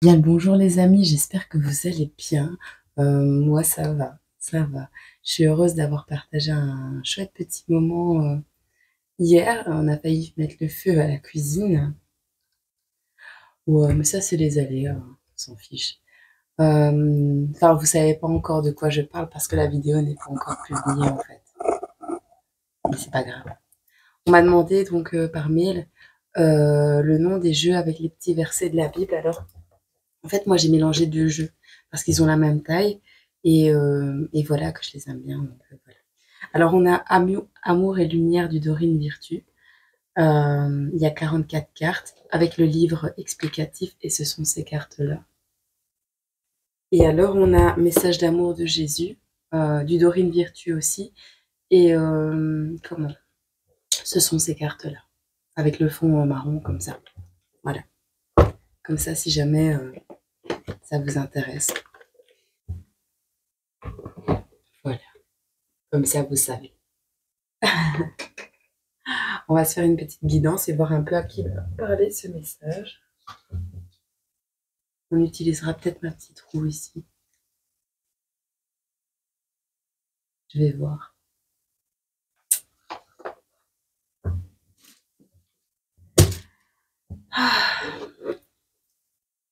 Bien le bonjour les amis, j'espère que vous allez bien. Moi ça va, ça va. Je suis heureuse d'avoir partagé un chouette petit moment hier. On a failli mettre le feu à la cuisine. Ouais, mais ça c'est les aléas, hein, on s'en fiche. Enfin, vous savez pas encore de quoi je parle parce que la vidéo n'est pas encore publiée en fait. Mais c'est pas grave. On m'a demandé donc par mail le nom des jeux avec les petits versets de la Bible. Alors en fait, moi, j'ai mélangé 2 jeux parce qu'ils ont la même taille et voilà que je les aime bien, donc voilà. Alors on a Amour et lumière du Dorine Virtue. Il y a 44 cartes avec le livre explicatif et ce sont ces cartes-là. Et alors on a Message d'amour de Jésus, du Dorine Virtue aussi et comment? Ce sont ces cartes-là avec le fond, marron comme ça. Voilà. Comme ça si jamais, ça vous intéresse. Voilà, comme ça vous savez. On va se faire une petite guidance et voir un peu à qui va parler ce message. On utilisera peut-être ma petite roue ici. Je vais voir. Ah,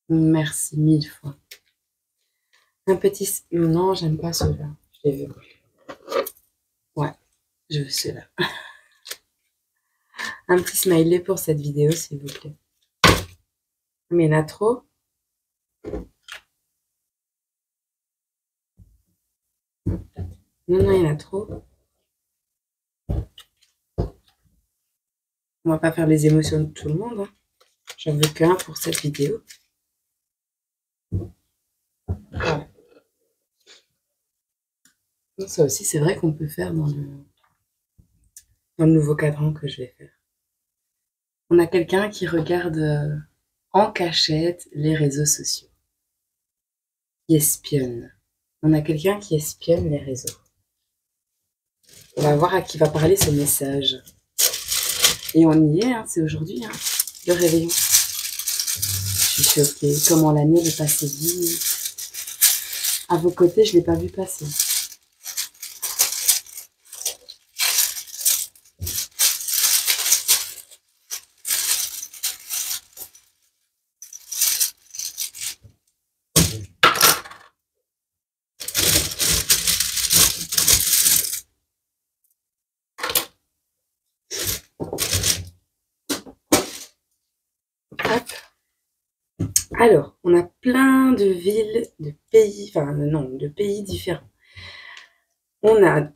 merci 1000 fois. Un petit... Non, j'aime pas ceux-là. Je les veux plus. Ouais, je veux ceux-là. Un petit smiley pour cette vidéo, s'il vous plaît. Mais il y en a trop. Non, non, il y en a trop. On va pas faire les émotions de tout le monde. Hein. J'en veux qu'un pour cette vidéo. Ouais. Donc ça aussi, c'est vrai qu'on peut faire dans le nouveau cadran que je vais faire. On a quelqu'un qui regarde en cachette les réseaux sociaux. Qui espionne. On a quelqu'un qui espionne les réseaux. On va voir à qui va parler ce message. Et on y est, hein, c'est aujourd'hui, hein, le réveillon. Je suis choquée. Comment l'année est passée vite. À vos côtés, je ne l'ai pas vu passer. Hop. Alors, on a plein de villes, de pays, enfin non, de pays différents. On a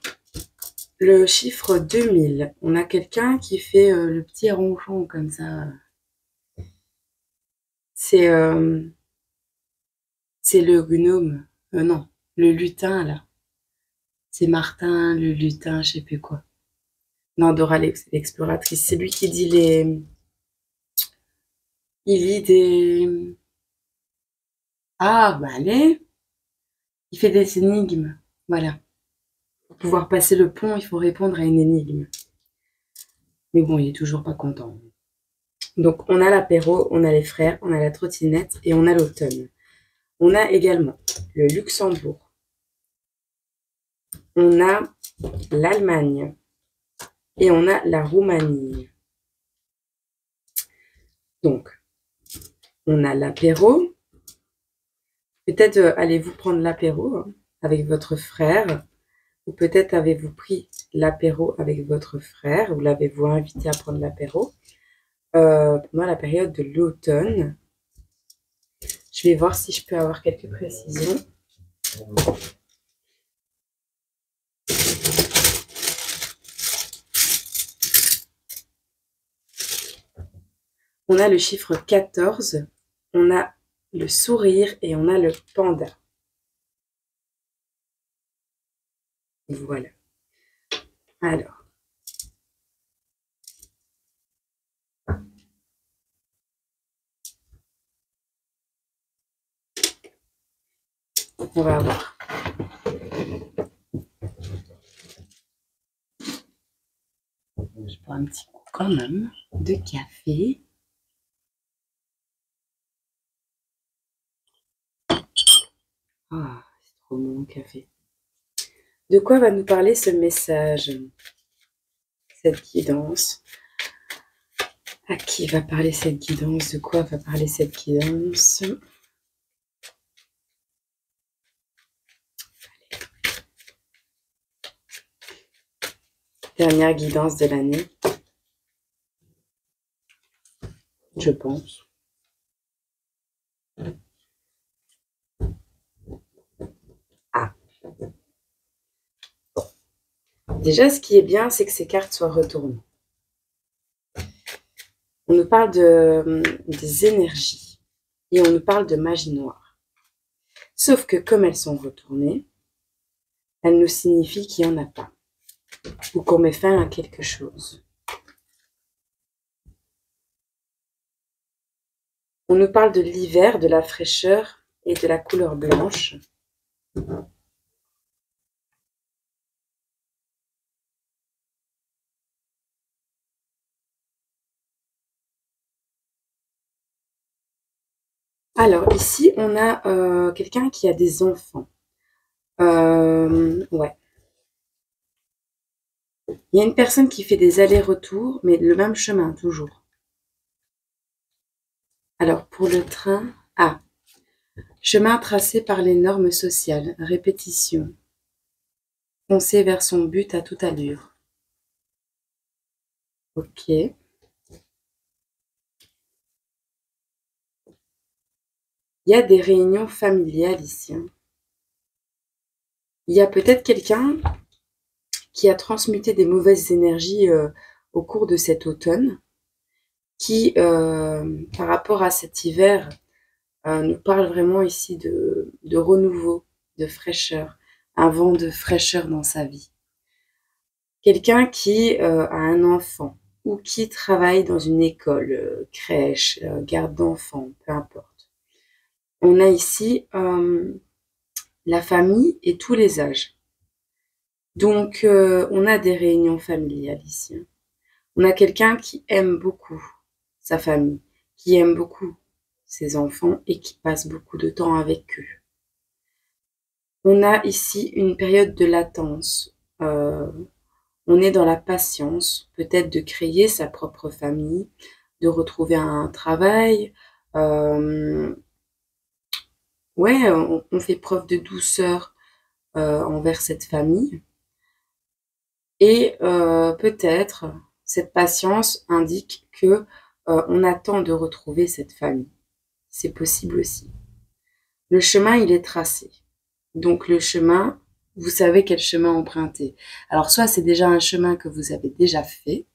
le chiffre 2000. On a quelqu'un qui fait le petit ronchon comme ça. C'est c'est le gnome. Non, le lutin là. C'est Martin, le lutin, je sais plus quoi. Non, Dora l'exploratrice. C'est lui qui dit les. Il lit des. Ah, bah allez. Il fait des énigmes. Voilà. Pour pouvoir passer le pont, il faut répondre à une énigme. Mais bon, il est toujours pas content. Donc, on a l'apéro, on a les frères, on a la trottinette et on a l'automne. On a également le Luxembourg. On a l'Allemagne. Et on a la Roumanie. Donc, on a l'apéro. Peut-être allez-vous prendre l'apéro hein, avec votre frère. Ou peut-être avez-vous pris l'apéro avec votre frère. Ou l'avez-vous invité à prendre l'apéro. Pendant la période de l'automne. Je vais voir si je peux avoir quelques précisions. On a le chiffre 14, on a le sourire et on a le panda. Voilà. Alors. On va voir. Je bois un petit coup quand même de café. Ah, c'est trop bon mon café. De quoi va nous parler ce message? Cette guidance? À qui va parler cette guidance? De quoi va parler cette guidance? Dernière guidance de l'année, je pense. Ah. Déjà, ce qui est bien, c'est que ces cartes soient retournées. On nous parle des énergies et on nous parle de magie noire. Sauf que comme elles sont retournées, elles nous signifient qu'il n'y en a pas ou qu'on met fin à quelque chose. On nous parle de l'hiver, de la fraîcheur et de la couleur blanche. Alors ici, on a quelqu'un qui a des enfants. Ouais. Il y a une personne qui fait des allers-retours, mais le même chemin toujours. Alors pour le train, chemin tracé par les normes sociales, répétition, foncer vers son but à toute allure. Ok. Il y a des réunions familiales ici. Il y a peut-être quelqu'un qui a transmuté des mauvaises énergies au cours de cet automne, qui, par rapport à cet hiver, nous parle vraiment ici de renouveau, de fraîcheur, un vent de fraîcheur dans sa vie. Quelqu'un qui a un enfant ou qui travaille dans une école, crèche, garde d'enfants, peu importe. On a ici la famille et tous les âges. Donc, on a des réunions familiales ici. On a quelqu'un qui aime beaucoup sa famille, qui aime beaucoup ses enfants et qui passe beaucoup de temps avec eux. On a ici une période de latence. On est dans la patience, peut-être de créer sa propre famille, de retrouver un travail. Ouais, on fait preuve de douceur envers cette famille. Et peut-être cette patience indique que on attend de retrouver cette famille. C'est possible aussi. Le chemin, il est tracé. Donc le chemin, vous savez quel chemin emprunter. Alors soit c'est déjà un chemin que vous avez déjà fait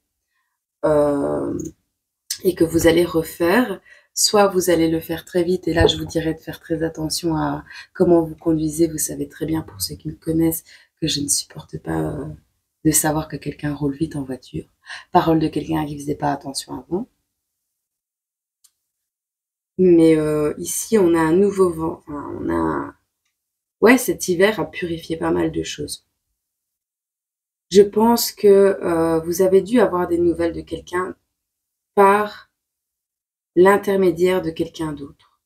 et que vous allez refaire, soit vous allez le faire très vite et là je vous dirais de faire très attention à comment vous conduisez. Vous savez très bien, pour ceux qui me connaissent, que je ne supporte pas de savoir que quelqu'un roule vite en voiture. Parole de quelqu'un qui faisait pas attention avant. Mais ici on a un nouveau vent, enfin, on a ouais, cet hiver a purifié pas mal de choses. Je pense que vous avez dû avoir des nouvelles de quelqu'un par l'intermédiaire de quelqu'un d'autre.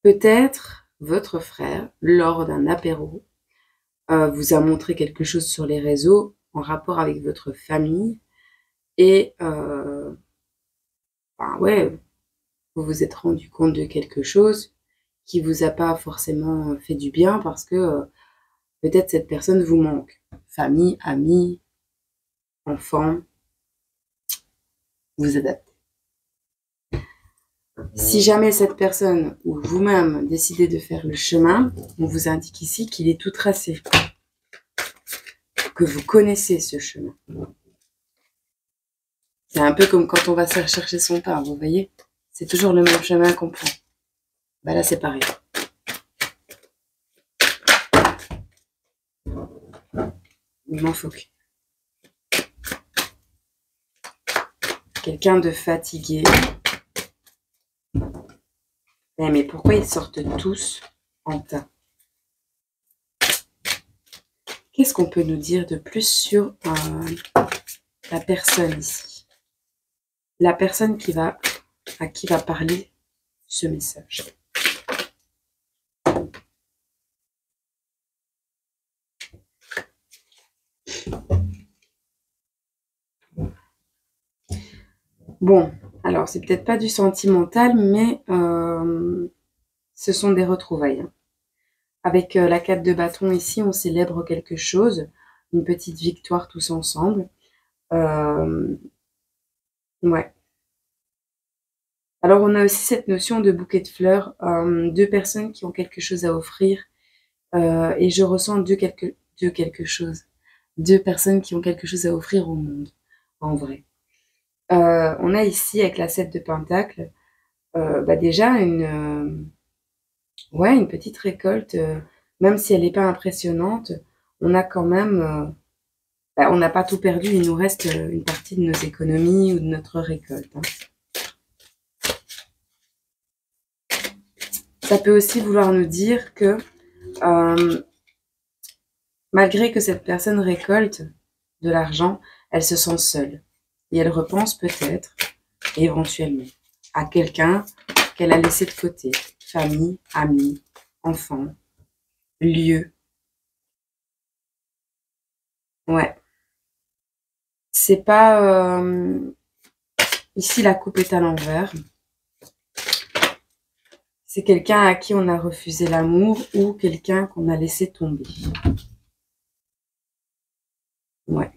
Peut-être votre frère, lors d'un apéro, vous a montré quelque chose sur les réseaux en rapport avec votre famille et ben ouais, vous vous êtes rendu compte de quelque chose qui vous a pas forcément fait du bien parce que peut-être cette personne vous manque. Famille, amis, enfants, vous adaptez. Si jamais cette personne ou vous-même décidez de faire le chemin, on vous indique ici qu'il est tout tracé, que vous connaissez ce chemin. C'est un peu comme quand on va chercher son pain, vous voyez? C'est toujours le même chemin qu'on prend. Bah là, c'est pareil. Il m'en faut que. Quelqu'un de fatigué. Mais pourquoi ils sortent tous en tas? Qu'est-ce qu'on peut nous dire de plus sur la personne ici? La personne à qui va parler ce message. Bon, alors c'est peut-être pas du sentimental, mais ce sont des retrouvailles, hein. Avec la 4 de bâton ici, on célèbre quelque chose, une petite victoire tous ensemble. Ouais. Alors on a aussi cette notion de bouquet de fleurs, 2 personnes qui ont quelque chose à offrir, et je ressens 2 quelque chose. 2 personnes qui ont quelque chose à offrir au monde, en vrai. On a ici avec la 7 de pentacle, bah déjà ouais, une petite récolte, même si elle n'est pas impressionnante, on a quand même, bah, on n'a pas tout perdu, il nous reste une partie de nos économies ou de notre récolte, hein. Ça peut aussi vouloir nous dire que malgré que cette personne récolte de l'argent, elle se sent seule. Et elle repense peut-être, éventuellement, à quelqu'un qu'elle a laissé de côté. Famille, amis, enfants, lieu. Ouais. C'est pas... ici, la coupe est à l'envers. C'est quelqu'un à qui on a refusé l'amour ou quelqu'un qu'on a laissé tomber. Ouais.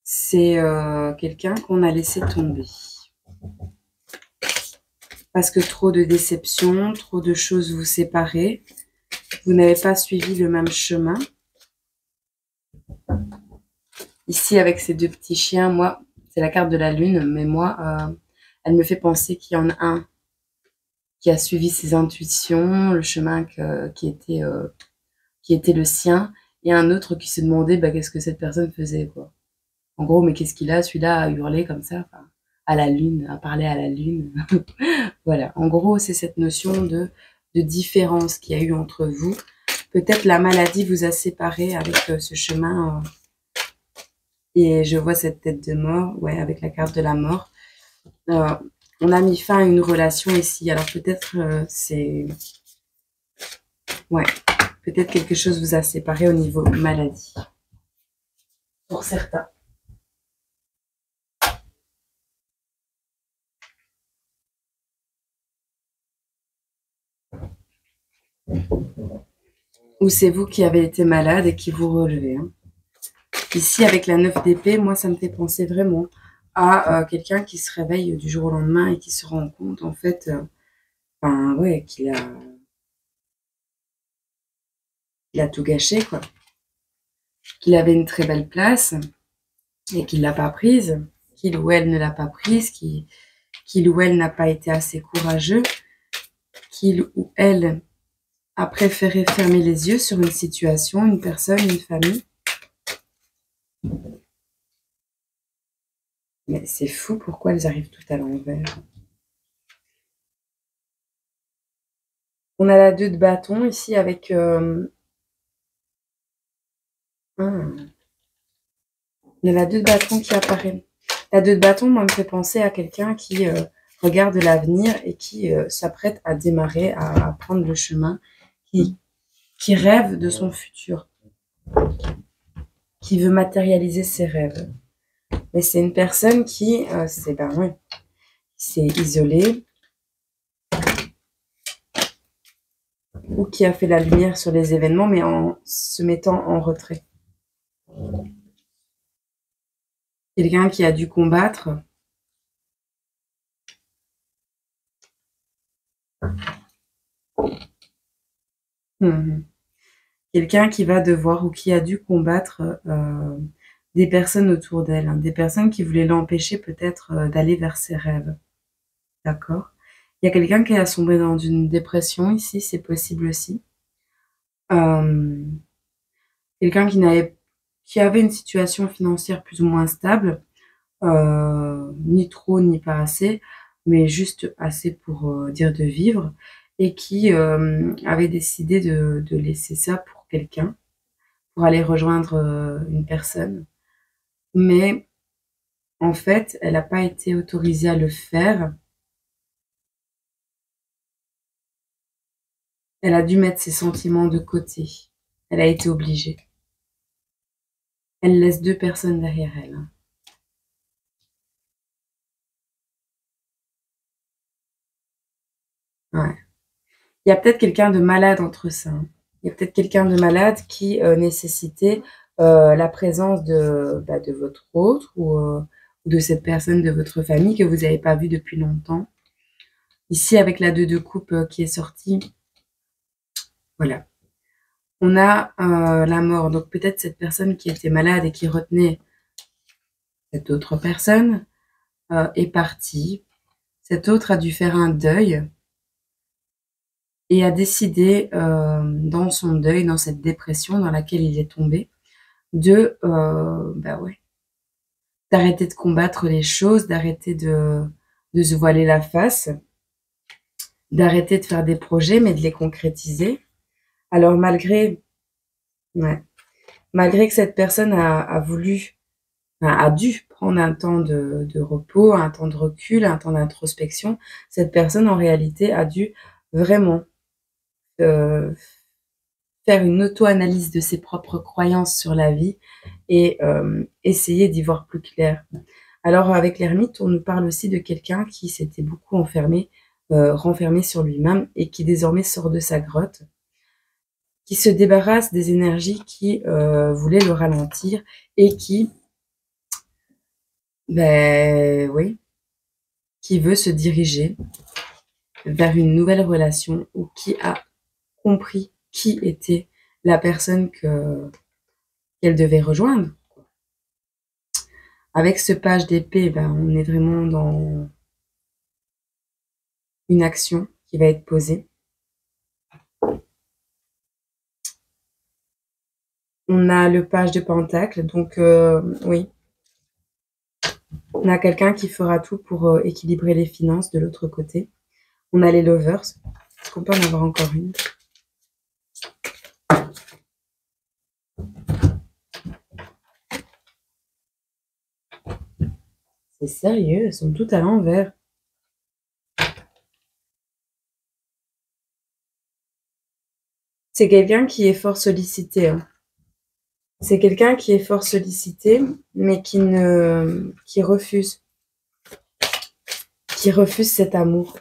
C'est quelqu'un qu'on a laissé tomber. Parce que trop de déceptions, trop de choses vous séparent. Vous n'avez pas suivi le même chemin. Ici, avec ces 2 petits chiens, moi, c'est la carte de la lune, mais moi, elle me fait penser qu'il y en a un qui a suivi ses intuitions, le chemin qui était le sien, et un autre qui se demandait bah, qu'est-ce que cette personne faisait, quoi. En gros, mais qu'est-ce qu'il a, celui-là, à hurler comme ça, enfin, à la lune, à parler à la lune. Voilà. En gros, c'est cette notion de différence qu'il y a eu entre vous. Peut-être la maladie vous a séparé avec ce chemin. Et je vois cette tête de mort, ouais, avec la carte de la mort. On a mis fin à une relation ici. Alors peut-être c'est... Ouais, peut-être quelque chose vous a séparé au niveau maladie. Pour certains. Ou c'est vous qui avez été malade et qui vous relevez, hein. Ici, avec la 9 d'épée, moi, ça me fait penser vraiment à quelqu'un qui se réveille du jour au lendemain et qui se rend compte, en fait, ben, ouais, il a tout gâché, quoi. Qu'il avait une très belle place et qu'il l'a pas prise, qu'il ou elle ne l'a pas prise, qu'il ou elle n'a pas été assez courageux, qu'il ou elle a préféré fermer les yeux sur une situation, une personne, une famille. Mais c'est fou pourquoi elles arrivent toutes à l'envers. On a la 2 de bâton ici avec... on a la 2 de bâton qui apparaît. La 2 de bâton, moi, me fait penser à quelqu'un qui regarde l'avenir et qui s'apprête à démarrer, à prendre le chemin, qui rêve de son futur, qui veut matérialiser ses rêves. Mais c'est une personne qui s'est isolée ou qui a fait la lumière sur les événements, mais en se mettant en retrait. Quelqu'un qui a dû combattre. Quelqu'un qui va devoir ou qui a dû combattre des personnes autour d'elle, hein, des personnes qui voulaient l'empêcher peut-être d'aller vers ses rêves. D'accord? Il y a quelqu'un qui a sombré dans une dépression ici, c'est possible aussi. Quelqu'un qui avait une situation financière plus ou moins stable, ni trop ni pas assez, mais juste assez pour dire de vivre, et qui avait décidé de laisser ça pour quelqu'un, pour aller rejoindre une personne. Mais en fait, elle n'a pas été autorisée à le faire. Elle a dû mettre ses sentiments de côté. Elle a été obligée. Elle laisse 2 personnes derrière elle. Ouais. Il y a peut-être quelqu'un de malade entre ça, hein. Il y a peut-être quelqu'un de malade qui, nécessitait, la présence de votre autre ou de cette personne de votre famille que vous n'avez pas vue depuis longtemps. Ici, avec la 2 de coupe, qui est sortie, voilà. On a, la mort, donc peut-être cette personne qui était malade et qui retenait cette autre personne, est partie. Cette autre a dû faire un deuil et a décidé, dans son deuil, dans cette dépression dans laquelle il est tombé, ouais, d'arrêter de combattre les choses, d'arrêter de se voiler la face, d'arrêter de faire des projets, mais de les concrétiser. Alors ouais, malgré que cette personne a voulu, enfin, a dû prendre un temps de repos, un temps de recul, un temps d'introspection, cette personne en réalité a dû vraiment euh, faire une auto-analyse de ses propres croyances sur la vie et essayer d'y voir plus clair. Alors avec l'ermite, on nous parle aussi de quelqu'un qui s'était beaucoup renfermé sur lui-même et qui désormais sort de sa grotte, qui se débarrasse des énergies qui voulaient le ralentir et qui, oui, qui veut se diriger vers une nouvelle relation ou qui a compris qui était la personne qu'elle devait rejoindre. Avec ce page d'épée, on est vraiment dans une action qui va être posée. On a le page de pentacle, donc oui. On a quelqu'un qui fera tout pour équilibrer les finances de l'autre côté. On a les lovers. Est-ce qu'on peut en avoir encore une? C'est sérieux, elles sont toutes à l'envers. C'est quelqu'un qui est fort sollicité, hein. C'est quelqu'un qui est fort sollicité, mais qui refuse cet amour.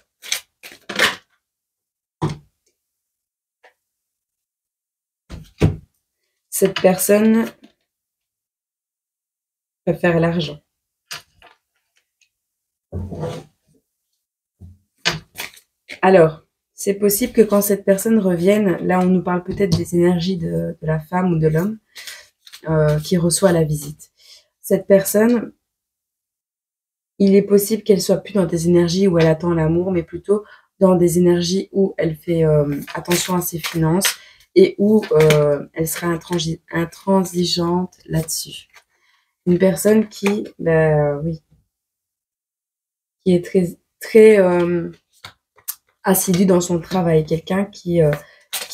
Cette personne préfère l'argent. Alors, c'est possible que quand cette personne revienne, là on nous parle peut-être des énergies de la femme ou de l'homme qui reçoit la visite. Cette personne, il est possible qu'elle soit plus dans des énergies où elle attend l'amour, mais plutôt dans des énergies où elle fait attention à ses finances et où elle sera intransigeante là-dessus. Une personne qui, oui, qui est très assidue dans son travail, quelqu'un qui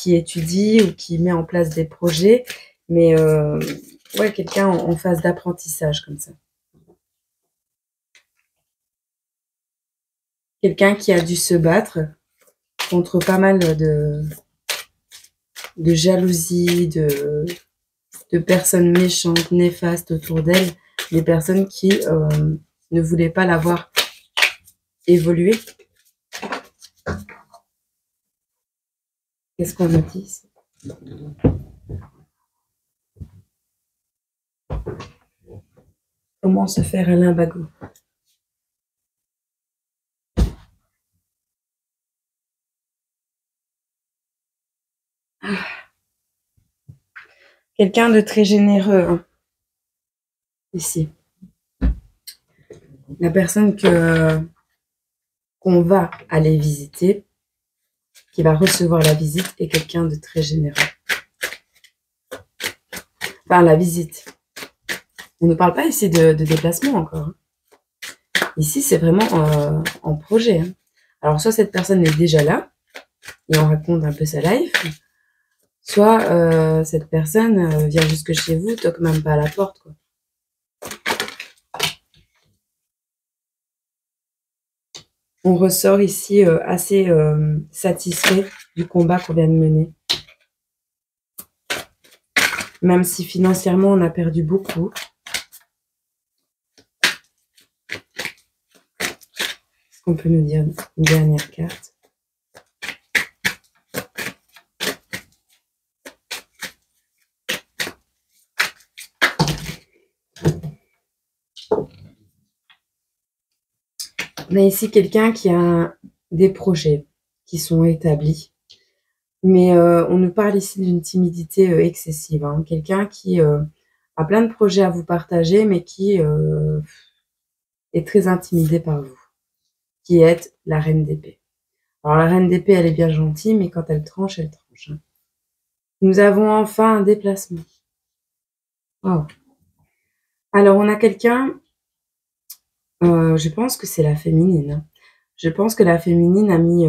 étudie ou qui met en place des projets, mais ouais, quelqu'un en phase d'apprentissage comme ça. Quelqu'un qui a dû se battre contre pas mal de jalousie, de personnes méchantes, néfastes autour d'elle, des personnes qui ne voulaient pas la voir évoluer. Qu'est-ce qu'on me dit? Comment se faire un limbago? Quelqu'un de très généreux, hein, ici. La personne qu'on va aller visiter, qui va recevoir la visite, est quelqu'un de très généreux. Enfin, la visite. On ne parle pas ici de déplacement encore. Ici, c'est vraiment en projet, hein. Alors, soit cette personne est déjà là, et on raconte un peu sa life, soit cette personne vient jusque chez vous, toque même pas à la porte, quoi. On ressort ici assez satisfait du combat qu'on vient de mener. Même si financièrement, on a perdu beaucoup. Est-ce qu'on peut nous dire une dernière carte? On a ici quelqu'un qui a des projets qui sont établis. Mais on nous parle ici d'une timidité excessive. Hein. Quelqu'un qui a plein de projets à vous partager, mais qui est très intimidé par vous. Qui est la reine d'épée. Alors la reine d'épée, elle est bien gentille, mais quand elle tranche, elle tranche. Hein. Nous avons enfin un déplacement. Oh. Alors on a quelqu'un, je pense que c'est la féminine. Hein. Je pense que la féminine a mis...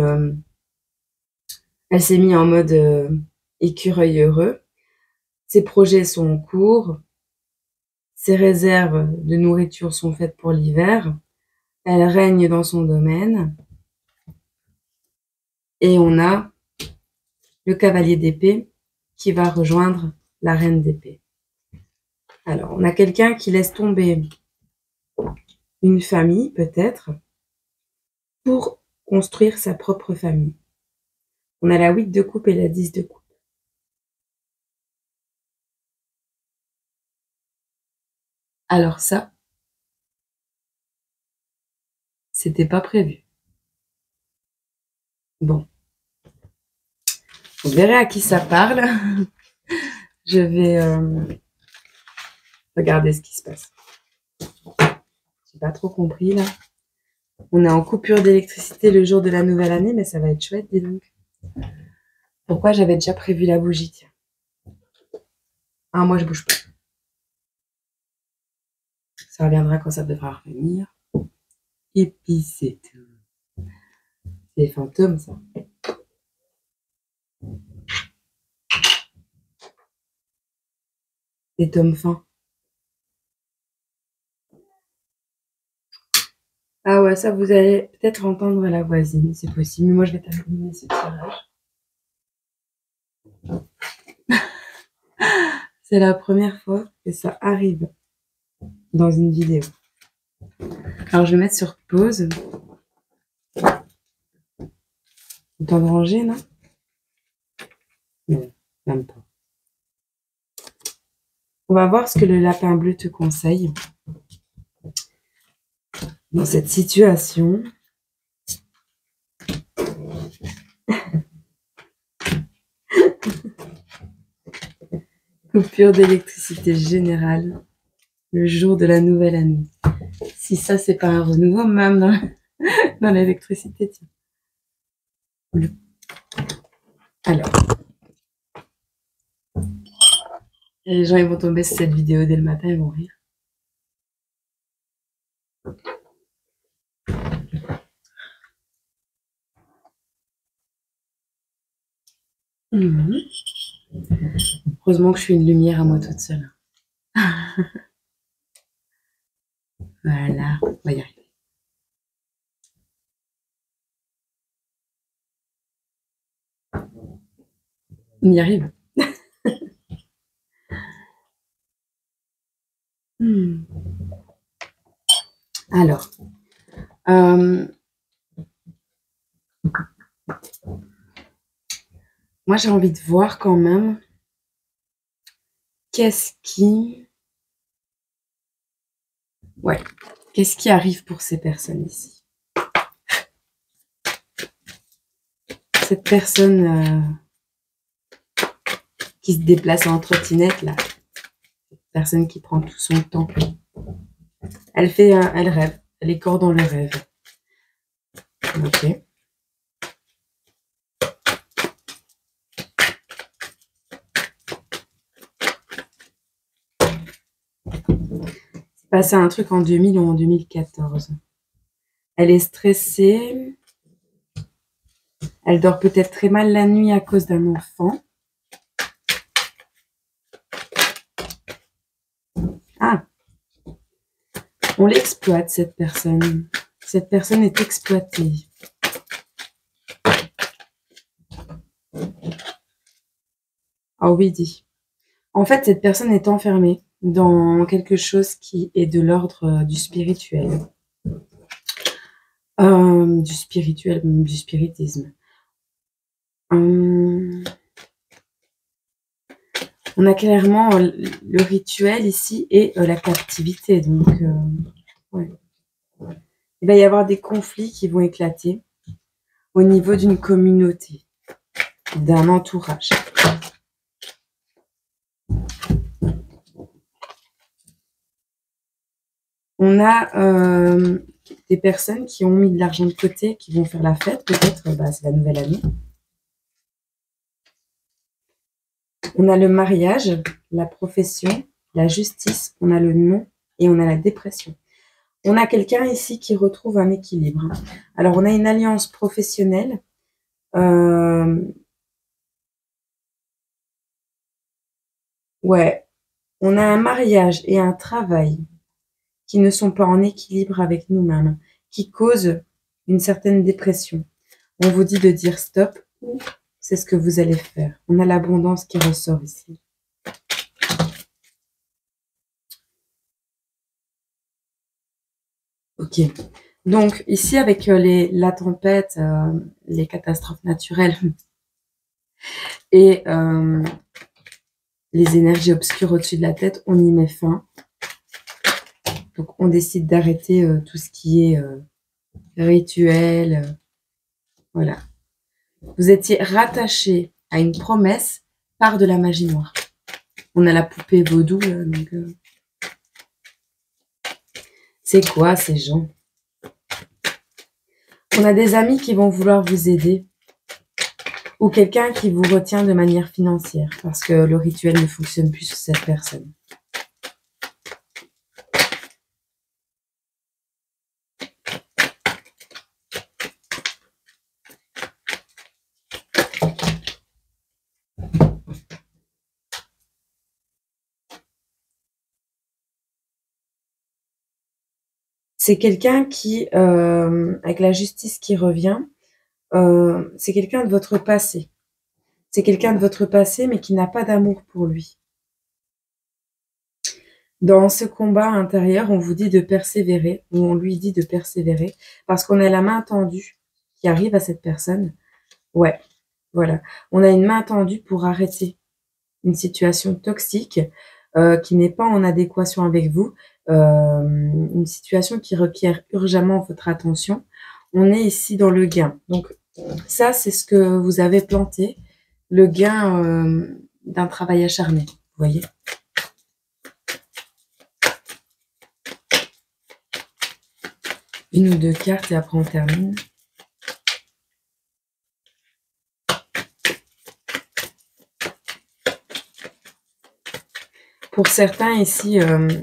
elle s'est mise en mode écureuil heureux. Ses projets sont en cours. Ses réserves de nourriture sont faites pour l'hiver. Elle règne dans son domaine. Et on a le cavalier d'épée qui va rejoindre la reine d'épée. Alors, on a quelqu'un qui laisse tomber une famille, peut-être, pour construire sa propre famille. On a la 8 de coupe et la 10 de coupe. Alors ça, c'était pas prévu. Bon. Vous verrez à qui ça parle. Je vais regarder ce qui se passe. J'ai pas trop compris, là. On est en coupure d'électricité le jour de la nouvelle année, mais ça va être chouette, dis donc. Pourquoi j'avais déjà prévu la bougie, tiens. Ah, moi, je bouge pas. Ça reviendra quand ça devra revenir. Et puis, c'est tout. C'est les fantômes, ça. Des tomes fins. Ah ouais, ça, vous allez peut-être entendre la voisine, c'est possible. Mais moi, je vais terminer ce tirage. C'est la première fois que ça arrive dans une vidéo. Alors, je vais mettre sur pause. Le temps de ranger, non? Non, même pas. On va voir ce que le lapin bleu te conseille dans cette situation. Coupure d'électricité générale le jour de la nouvelle année. Si ça, c'est pas un renouveau, même dans l'électricité, tiens. Alors. Et les gens, ils vont tomber sur cette vidéo dès le matin, ils vont rire. Mmh. Heureusement que je suis une lumière à moi toute seule. Voilà, on va y arriver. On y arrive. Alors, moi j'ai envie de voir quand même qu'est-ce qui arrive pour ces personnes ici. Cette personne qui se déplace en trottinette là, cette personne qui prend tout son temps. Elle rêve, elle est corps dans le rêve. Ok. C'est passé un truc en 2000 ou en 2014. Elle est stressée. Elle dort peut-être très mal la nuit à cause d'un enfant. Ah, on l'exploite, cette personne. Cette personne est exploitée. Ah oui, dit. En fait, cette personne est enfermée dans quelque chose qui est de l'ordre du spirituel. Du spiritisme. On a clairement le rituel ici et la captivité. Donc, ouais. il va y avoir des conflits qui vont éclater au niveau d'une communauté, d'un entourage. On a des personnes qui ont mis de l'argent de côté, qui vont faire la fête, peut-être, c'est la nouvelle année. On a le mariage, la profession, la justice, on a le non et on a la dépression. On a quelqu'un ici qui retrouve un équilibre. Alors, on a une alliance professionnelle. Ouais, on a un mariage et un travail qui ne sont pas en équilibre avec nous-mêmes, qui causent une certaine dépression. On vous dit de dire stop ou c'est ce que vous allez faire. On a l'abondance qui ressort ici. Ok. Donc ici avec la tempête, les catastrophes naturelles et les énergies obscures au-dessus de la tête, on y met fin. Donc on décide d'arrêter tout ce qui est rituel. Voilà. Vous étiez rattaché à une promesse par de la magie noire. On a la poupée vaudou là, donc c'est quoi ces gens? On a des amis qui vont vouloir vous aider ou quelqu'un qui vous retient de manière financière parce que le rituel ne fonctionne plus sur cette personne. C'est quelqu'un qui, avec la justice qui revient, c'est quelqu'un de votre passé. C'est quelqu'un de votre passé, mais qui n'a pas d'amour pour lui. Dans ce combat intérieur, on vous dit de persévérer, ou on lui dit de persévérer, parce qu'on a la main tendue qui arrive à cette personne. Ouais, voilà. On a une main tendue pour arrêter une situation toxique qui n'est pas en adéquation avec vous, une situation qui requiert urgemment votre attention. On est ici dans le gain. Donc ça, c'est ce que vous avez planté, le gain d'un travail acharné, vous voyez. Une ou deux cartes et après on termine. Pour certains ici,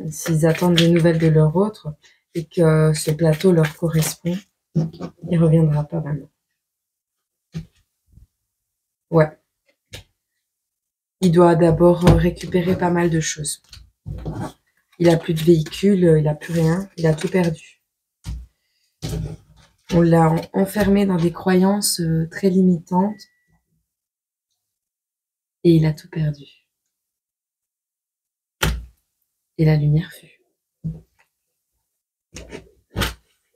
s'ils attendent des nouvelles de leur autre et que ce plateau leur correspond, il ne reviendra pas maintenant. Ouais. Il doit d'abord récupérer pas mal de choses. Il n'a plus de véhicule, il n'a plus rien, il a tout perdu. On l'a enfermé dans des croyances très limitantes et il a tout perdu. Et la lumière fut.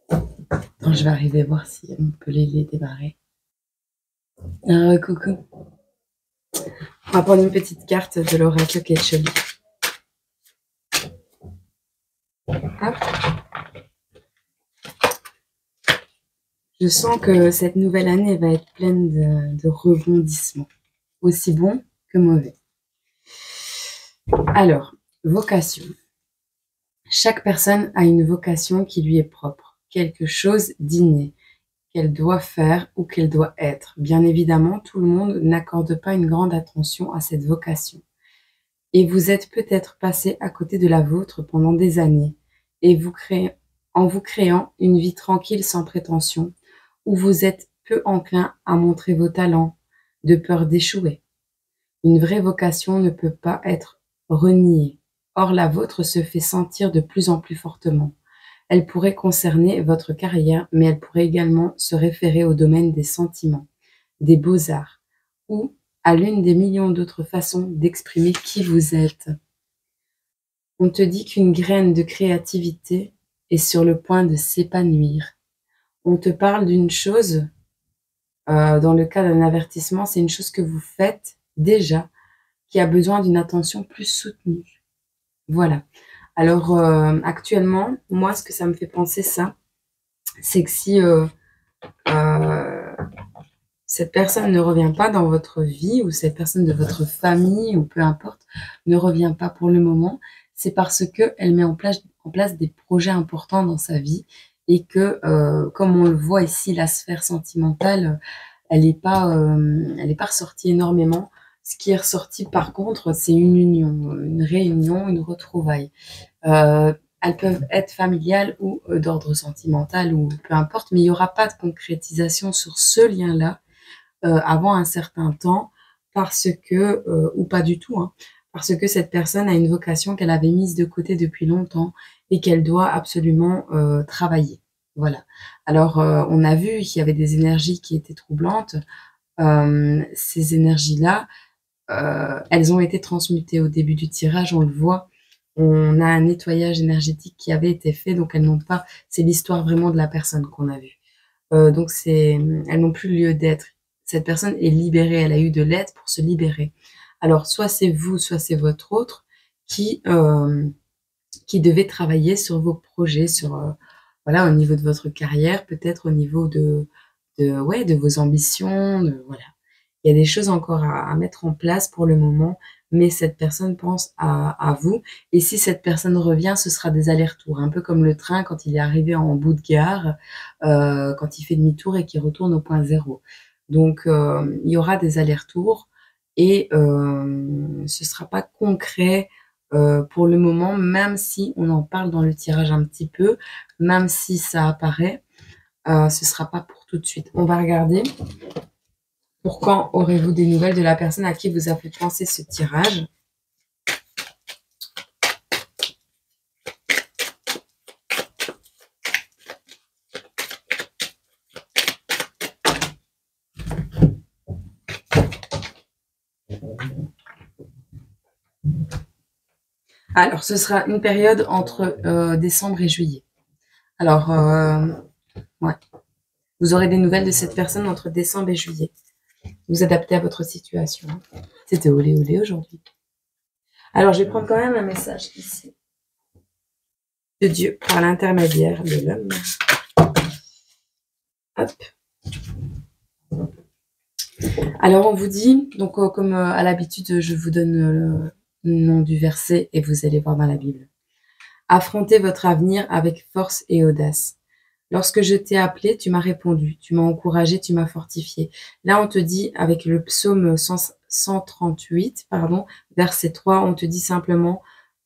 Attends, je vais arriver voir si on peut les démarrer. Coucou. On va prendre une petite carte de l'oracle Ketchum. Hop. Je sens que cette nouvelle année va être pleine de rebondissements, aussi bons que mauvais. Alors, vocation. Chaque personne a une vocation qui lui est propre, quelque chose d'inné, qu'elle doit faire ou qu'elle doit être. Bien évidemment, tout le monde n'accorde pas une grande attention à cette vocation. Et vous êtes peut-être passé à côté de la vôtre pendant des années, et en vous créant une vie tranquille sans prétention, où vous êtes peu enclin à montrer vos talents, de peur d'échouer. Une vraie vocation ne peut pas être reniée. Or, la vôtre se fait sentir de plus en plus fortement. Elle pourrait concerner votre carrière, mais elle pourrait également se référer au domaine des sentiments, des beaux-arts, ou à l'une des millions d'autres façons d'exprimer qui vous êtes. On te dit qu'une graine de créativité est sur le point de s'épanouir. On te parle d'une chose, dans le cas d'un avertissement, c'est une chose que vous faites déjà, qui a besoin d'une attention plus soutenue. Voilà. Alors, actuellement, moi, ce que ça me fait penser, ça, c'est que si cette personne ne revient pas dans votre vie, ou cette personne de votre famille, ou peu importe, ne revient pas pour le moment, c'est parce qu'elle met en place des projets importants dans sa vie, et que, comme on le voit ici, la sphère sentimentale, elle n'est pas ressortie énormément. Ce qui est ressorti, par contre, c'est une union, une réunion, une retrouvaille. Elles peuvent être familiales ou d'ordre sentimental, ou peu importe, mais il n'y aura pas de concrétisation sur ce lien-là avant un certain temps, parce que, ou pas du tout, hein, parce que cette personne a une vocation qu'elle avait mise de côté depuis longtemps et qu'elle doit absolument travailler. Voilà. Alors, on a vu qu'il y avait des énergies qui étaient troublantes. Ces énergies-là, elles ont été transmutées au début du tirage, on le voit. On a un nettoyage énergétique qui avait été fait, donc elles n'ont pas. C'est l'histoire vraiment de la personne qu'on a vue. Donc elles n'ont plus lieu d'être. Cette personne est libérée, elle a eu de l'aide pour se libérer. Alors soit c'est vous, soit c'est votre autre qui devait travailler sur vos projets, sur voilà, au niveau de votre carrière, peut-être au niveau de vos ambitions, voilà. Il y a des choses encore à mettre en place pour le moment, mais cette personne pense à vous. Et si cette personne revient, ce sera des allers-retours, un peu comme le train quand il est arrivé en bout de gare, quand il fait demi-tour et qu'il retourne au point zéro. Donc, il y aura des allers-retours, et ce sera pas concret pour le moment, même si on en parle dans le tirage un petit peu, même si ça apparaît, ce sera pas pour tout de suite. On va regarder. Pour quand aurez-vous des nouvelles de la personne à qui vous a fait penser ce tirage? Alors, ce sera une période entre décembre et juillet. Alors, ouais. Vous aurez des nouvelles de cette personne entre décembre et juillet. Vous adaptez à votre situation. C'était olé olé aujourd'hui. Alors, je vais prendre quand même un message ici de Dieu par l'intermédiaire de l'homme. Hop. Alors, on vous dit, donc comme à l'habitude, je vous donne le nom du verset et vous allez voir dans la Bible. Affrontez votre avenir avec force et audace. Lorsque je t'ai appelé, tu m'as répondu, tu m'as encouragé, tu m'as fortifié. Là, on te dit, avec le psaume 138, verset 3, on te dit simplement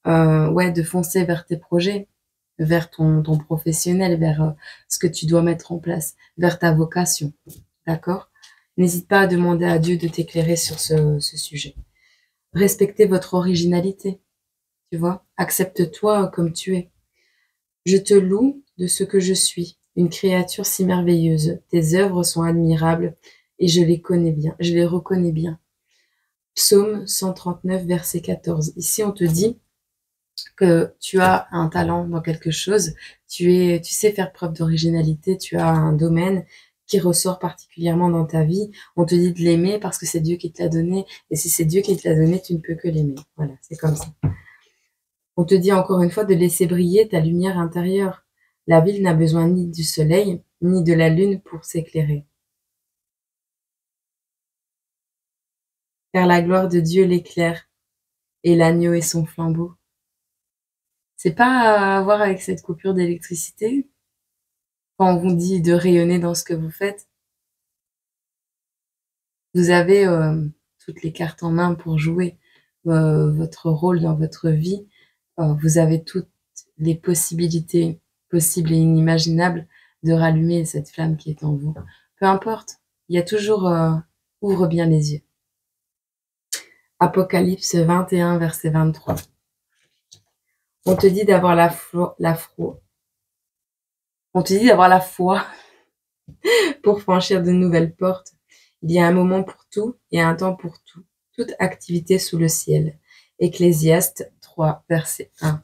de foncer vers tes projets, vers ton professionnel, vers ce que tu dois mettre en place, vers ta vocation. D'accord? N'hésite pas à demander à Dieu de t'éclairer sur ce sujet. Respectez votre originalité, tu vois? Accepte-toi comme tu es. Je te loue de ce que je suis, une créature si merveilleuse. Tes œuvres sont admirables et je les connais bien, je les reconnais bien. Psaume 139, verset 14. Ici, on te dit que tu as un talent dans quelque chose, tu sais faire preuve d'originalité, tu as un domaine qui ressort particulièrement dans ta vie. On te dit de l'aimer parce que c'est Dieu qui te l'a donné, et si c'est Dieu qui te l'a donné, tu ne peux que l'aimer. Voilà, c'est comme ça. On te dit encore une fois de laisser briller ta lumière intérieure. La ville n'a besoin ni du soleil, ni de la lune pour s'éclairer. Car la gloire de Dieu l'éclaire, et l'agneau est son flambeau. C'est pas à voir avec cette coupure d'électricité, quand on vous dit de rayonner dans ce que vous faites. Vous avez toutes les cartes en main pour jouer votre rôle dans votre vie. Vous avez toutes les possibilités possibles et inimaginables de rallumer cette flamme qui est en vous. Peu importe, il y a toujours ouvre bien les yeux. Apocalypse 21, verset 23. On te dit d'avoir on te dit d'avoir la foi pour franchir de nouvelles portes. Il y a un moment pour tout et un temps pour tout. Toute activité sous le ciel. Ecclésiaste 3, verset 1.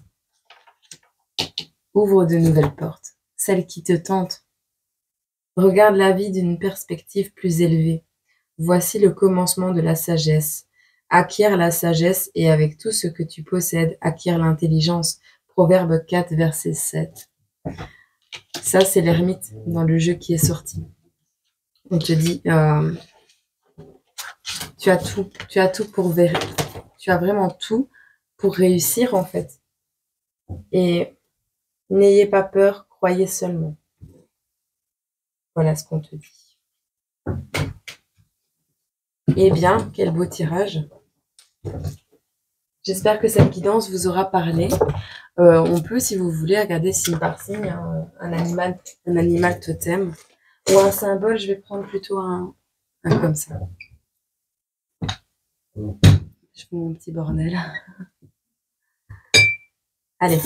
Ouvre de nouvelles portes, celles qui te tentent. Regarde la vie d'une perspective plus élevée. Voici le commencement de la sagesse. Acquiert la sagesse et avec tout ce que tu possèdes, acquiert l'intelligence. Proverbe 4, verset 7. Ça, c'est l'ermite dans le jeu qui est sorti. On te dit, tu as tout pour tu as vraiment tout pour réussir en fait. Et n'ayez pas peur, croyez seulement. Voilà ce qu'on te dit. Eh bien, quel beau tirage. J'espère que cette guidance vous aura parlé. On peut, si vous voulez, regarder signe par signe un animal totem ou un symbole. Je vais prendre plutôt un comme ça. Je fais mon petit bordel. Allez.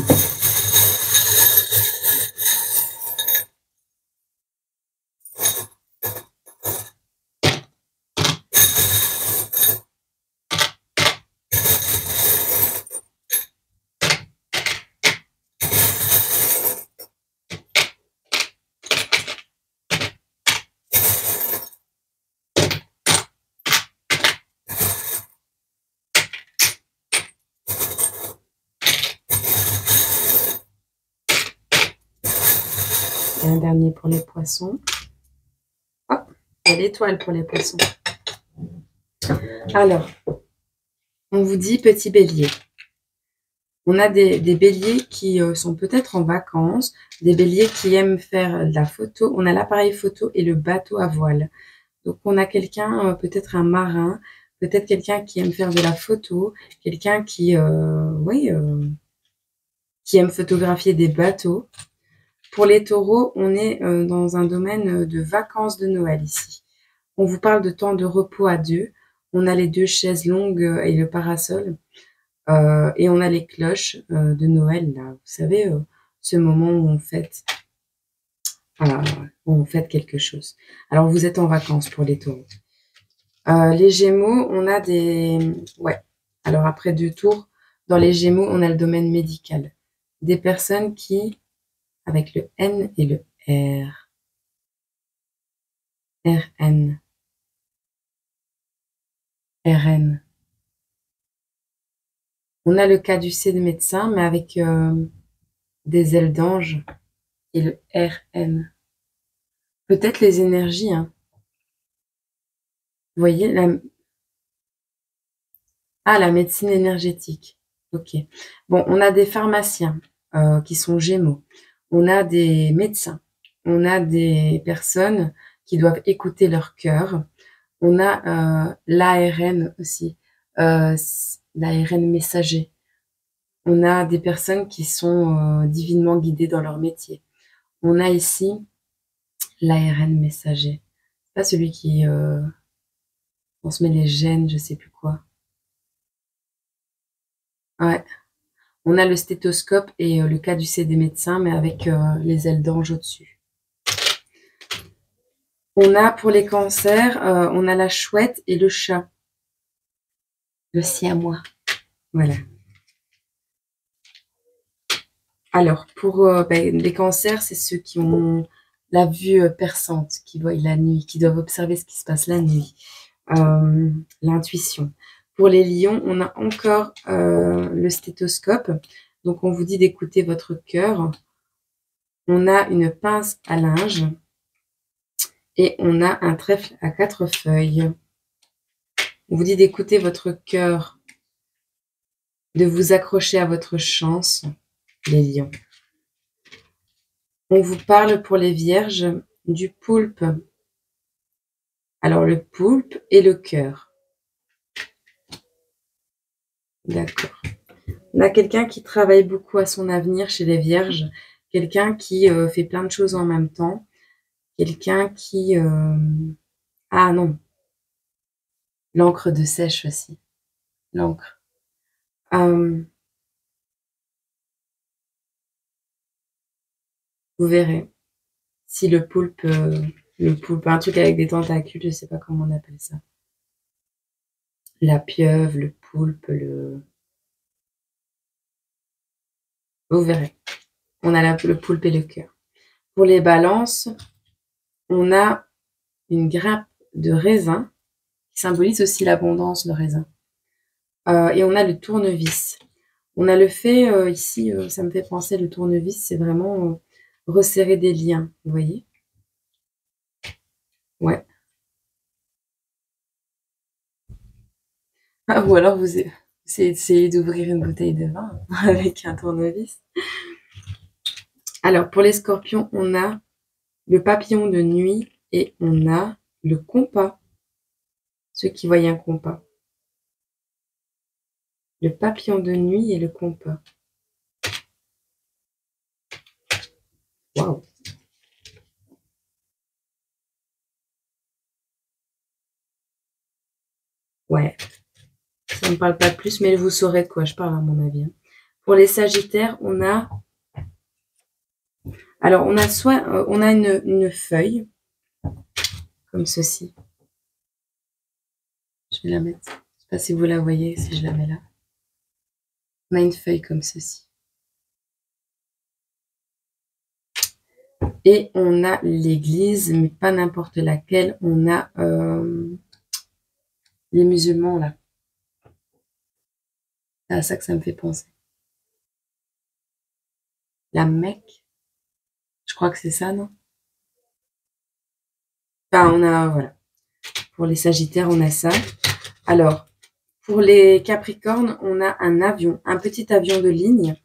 Et un dernier pour les poissons. Hop, et l'étoile pour les poissons. Alors, on vous dit petit bélier. On a des béliers qui sont peut-être en vacances, des béliers qui aiment faire de la photo. On a l'appareil photo et le bateau à voile. Donc, on a quelqu'un, peut-être un marin, peut-être quelqu'un qui aime faire de la photo, quelqu'un qui, qui aime photographier des bateaux. Pour les taureaux, on est dans un domaine de vacances de Noël ici. On vous parle de temps de repos à deux. On a les 2 chaises longues et le parasol. Et on a les cloches de Noël, là. Vous savez, ce moment où on fête, où on fête quelque chose. Alors, vous êtes en vacances pour les taureaux. Les gémeaux, on a des... Ouais. Alors, après 2 tours, dans les gémeaux, on a le domaine médical. Des personnes qui, avec le N et le R. RN. RN. On a le caducée de médecin, mais avec des ailes d'ange et le RN. Peut-être les énergies, hein. Vous voyez, la médecine énergétique. Ok. Bon, on a des pharmaciens qui sont gémeaux. On a des médecins. On a des personnes qui doivent écouter leur cœur. On a l'ARN aussi, l'ARN messager. On a des personnes qui sont divinement guidées dans leur métier. On a ici l'ARN messager. C'est pas celui qui transmet les gènes, je sais plus quoi. Ouais. On a le stéthoscope et le caducée des médecins, mais avec les ailes d'ange au-dessus. On a pour les cancers, on a la chouette et le chat. Le siamois. Voilà. Alors, pour les cancers, c'est ceux qui ont la vue perçante, qui voient la nuit, qui doivent observer ce qui se passe la nuit. L'intuition. Pour les lions, on a encore le stéthoscope. Donc, on vous dit d'écouter votre cœur. On a une pince à linge. Et on a un trèfle à 4 feuilles. On vous dit d'écouter votre cœur, de vous accrocher à votre chance, les lions. On vous parle pour les vierges du poulpe. Alors, le poulpe et le cœur. D'accord. On a quelqu'un qui travaille beaucoup à son avenir chez les vierges. Quelqu'un qui fait plein de choses en même temps. Quelqu'un qui... Ah non. L'encre de sèche aussi. L'encre. Vous verrez. Si le poulpe, un truc avec des tentacules, je sais pas comment on appelle ça. La pieuvre, le poulpe, Vous verrez. On a le poulpe et le cœur. Pour les balances, on a une grappe de raisin qui symbolise aussi l'abondance, le raisin. Et on a le tournevis. On a le fait, ici, ça me fait penser, le tournevis, c'est vraiment resserrer des liens, vous voyez? Ouais. Ah, ou alors vous essayez d'ouvrir une bouteille de vin avec un tournevis. Alors, pour les scorpions, on a le papillon de nuit et on a le compas. Ceux qui voient un compas. Le papillon de nuit et le compas. Waouh! Ouais, ça ne me parle pas plus, mais vous saurez de quoi je parle à mon avis. Pour les sagittaires, on a... Alors, on a soit... on a une feuille, comme ceci. Je vais la mettre. Je ne sais pas si vous la voyez, si je la mets là. On a une feuille comme ceci. Et on a l'église, mais pas n'importe laquelle. On a les musulmans, là. C'est à ça que ça me fait penser. La Mecque. Je crois que c'est ça, non? Enfin, on a... Voilà. Pour les sagittaires, on a ça. Alors, pour les capricornes, on a un avion, un petit avion de ligne.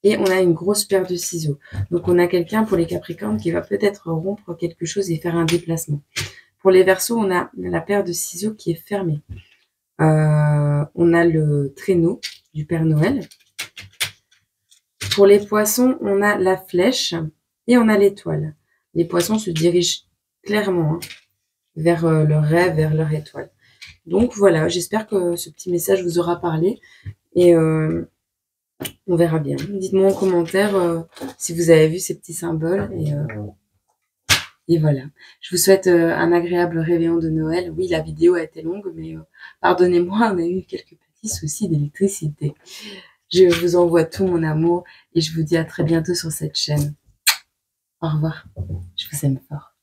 Et on a une grosse paire de ciseaux. Donc, on a quelqu'un pour les capricornes qui va peut-être rompre quelque chose et faire un déplacement. Pour les verseaux, on a la paire de ciseaux qui est fermée. On a le traîneau du Père Noël. Pour les poissons, on a la flèche et on a l'étoile. Les poissons se dirigent clairement vers leur rêve, vers leur étoile. Donc voilà, j'espère que ce petit message vous aura parlé et on verra bien. Dites-moi en commentaire si vous avez vu ces petits symboles et voilà. Je vous souhaite un agréable réveillon de Noël. Oui, la vidéo a été longue, mais pardonnez-moi, on a eu quelques petits soucis d'électricité. Je vous envoie tout mon amour et je vous dis à très bientôt sur cette chaîne. Au revoir. Je vous aime fort.